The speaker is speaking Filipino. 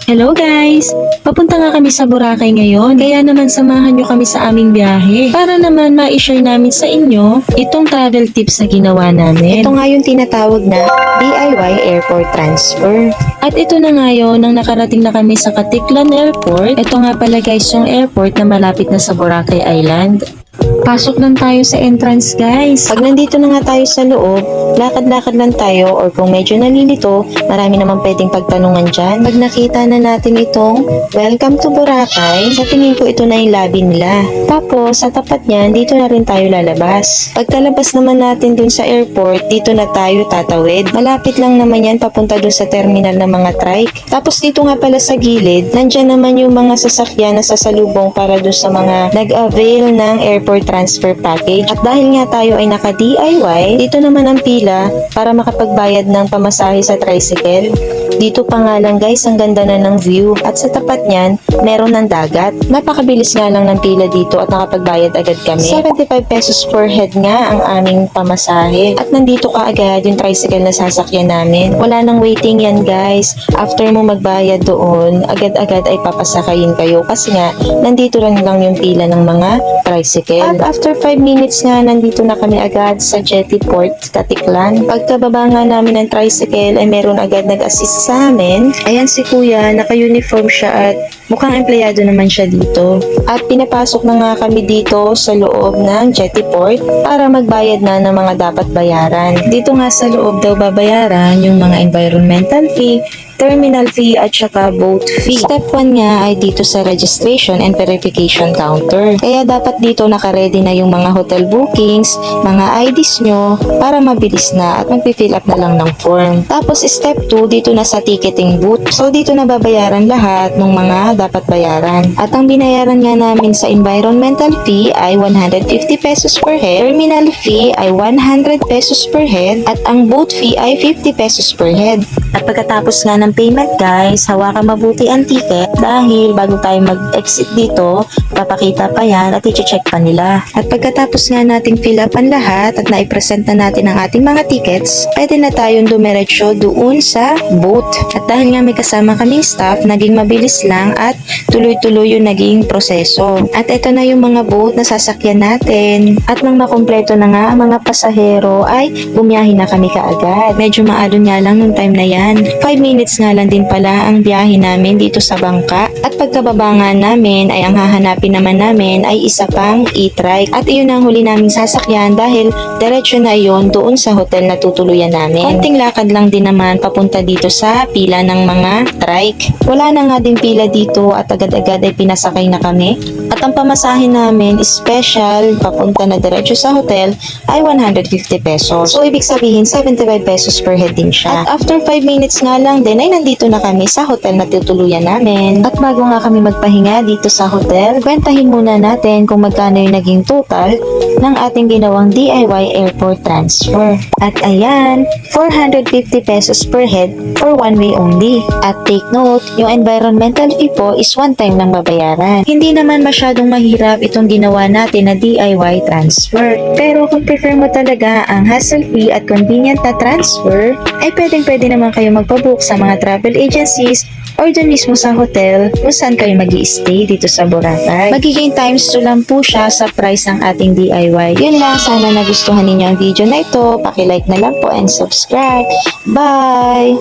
Hello guys! Papunta nga kami sa Boracay ngayon, kaya naman samahan nyo kami sa aming biyahe para naman ma-share namin sa inyo itong travel tips na ginawa namin. Ito nga yung tinatawag na DIY airport transfer. At ito na nga yun, nang nakarating na kami sa Caticlan Airport. Ito nga pala guys yung airport na malapit na sa Boracay Island. Pasok lang tayo sa entrance guys. Pag nandito na nga tayo sa loob, lakad-lakad lang tayo or kung medyo nalilito, marami naman pwedeng pagtanungan dyan. Pag nakita na natin itong Welcome to Boracay, sa tingin ko ito na yung lobby nila. Tapos sa tapat niyan, dito na rin tayo lalabas. Pagkalabas naman natin dun sa airport, dito na tayo tatawid. Malapit lang naman yan papunta dun sa terminal ng mga trike. Tapos dito nga pala sa gilid, nandyan naman yung mga sasakyan na sasalubong para dun sa mga nag-avail ng airport transfer package. At dahil nga tayo ay naka-DIY, dito naman ang pila para makapagbayad ng pamasahe sa tricycle. Dito pa nga lang guys, ang ganda na ng view. At sa tapat niyan, meron ng dagat. Napakabilis nga lang ng pila dito at nakapagbayad agad kami. 75 pesos per head nga ang aming pamasahe. At nandito ka agad yung tricycle na sasakyan namin. Wala nang waiting yan guys. After mo magbayad doon, agad-agad ay papasakayin kayo. Kasi nga, nandito lang yung pila ng mga tricycle. At after 5 minutes nga, nandito na kami agad sa Jetty Port, Caticlan. Pagkababa nga namin ng tricycle, ay meron agad nag-assist sa amin. Ayan si kuya, naka-uniform siya at mukhang empleyado naman siya dito. At pinapasok na nga kami dito sa loob ng Jetty Port para magbayad na ng mga dapat bayaran. Dito nga sa loob daw babayaran yung mga environmental fee, terminal fee at saka boat fee. Step 1 nga ay dito sa registration and verification counter. Kaya dapat dito naka-ready na yung mga hotel bookings, mga IDs nyo para mabilis na at magpi-fill up na lang ng form. Tapos step 2 dito na sa ticketing booth. So dito na babayaran lahat ng mga dapat bayaran. At ang binayaran nga namin sa environmental fee ay 150 pesos per head, terminal fee ay 100 pesos per head at ang boat fee ay 50 pesos per head. At pagkatapos nga ng payment guys, hawakan mabuti ang ticket dahil bago tayo mag-exit dito, papakita pa yan at i-check pa nila. At pagkatapos nga nating fill up ang lahat at na-present na natin ang ating mga tickets, pwede na tayong dumiretso doon sa boat. At dahil nga may kasama kaming staff, naging mabilis lang at tuloy-tuloy yung naging proseso. At ito na yung mga boat na sasakyan natin. At nang makumpleto na nga ang mga pasahero ay bumiyahe na kami kaagad. Medyo maalon nga lang nung time na yan. 5 minutes nga lang din pala ang biyahe namin dito sa bangka. At pagkababa nga namin ay ang hahanapin naman namin ay isa pang e-trike. At iyon ang huli naming sasakyan dahil diretso na iyon doon sa hotel na tutuluyan namin. Konting lakad lang din naman papunta dito sa pila ng mga trike. Wala na nga din pila dito at agad-agad ay pinasakay na kami. At ang pamasahe namin special papunta na diretso sa hotel ay 150 pesos. So ibig sabihin 75 pesos per head din siya. At after 5 minutes nga lang din ay nandito na kami sa hotel na tutuluyan namin. At bago nga kami magpahinga dito sa hotel, kwentahin muna natin kung magkano yung naging total ng ating ginawang DIY airport transfer. At ayan, 450 pesos per head for one way only. At take note, yung environmental fee po is one time lang babayaran. Hindi naman masyadong mahirap itong ginawa natin na DIY transfer. Pero kung prefer mo talaga ang hassle-free at convenient na transfer, ay pwedeng-pwede naman kayo magpabook sa mga travel agencies or dun mismo sa hotel kung saan kayo mag-i-stay dito sa Boracay. Magiging times 2 lang po siya sa price ng ating DIY. Yun lang, sana nagustuhan ninyo ang video na ito. Paki-like na lang po and subscribe. Bye!